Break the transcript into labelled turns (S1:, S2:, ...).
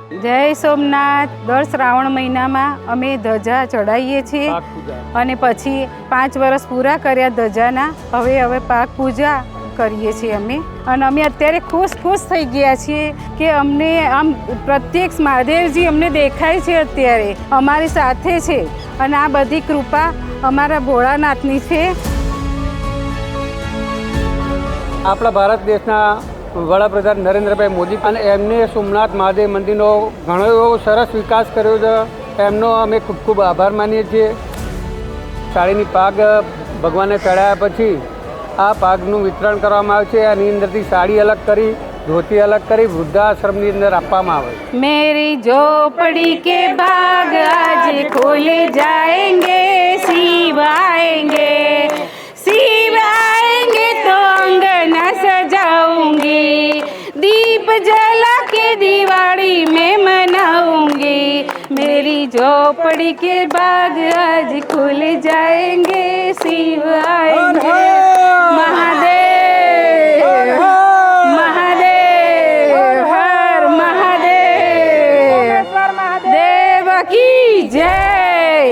S1: જય સોમનાથ। દર શ્રાવણ મહિનામાં અમે ધજા ચડાવીએ છીએ અને પછી 5 વર્ષ પૂરા કર્યા ધજાના, હવે પાક પૂજા કરીએ છીએ અમે। અને અમે અત્યારે ખુશ થઈ ગયા છીએ કે અમને આમ પ્રત્યક્ષ મહાદેવજી અમને દેખાય છે, અત્યારે અમારી સાથે છે અને આ બધી કૃપા અમારા ભોળાનાથની છે।
S2: આપણા ભારત દેશના વડાપ્રધાન નરેન્દ્રભાઈ મોદી અને એમને સોમનાથ મહાદેવ મંદિરનો ઘણો એવો સરસ વિકાસ કર્યો છે, એમનો અમે ખૂબ ખૂબ આભાર માનીએ છીએ। સાડીની પાગ ભગવાનને ચડાવ્યા પછી આ પાગનું વિતરણ કરવામાં આવે છે। આની અંદરથી સાડી અલગ કરી, ધોતી અલગ કરી વૃદ્ધાશ્રમની અંદર આપવામાં આવે છે।
S1: मेरी झोपड़ी के बाग आज खुल जाएंगे, शिव आएंगे, शिव आएंगे तो अंगना सजाऊंगी, दीप जला के दिवाली में मनाऊंगी। मेरी झोपड़ी के बाग आज खुल जाएंगे, शिव आएंगे। महादेव महादेव हर महादेव देव की जय।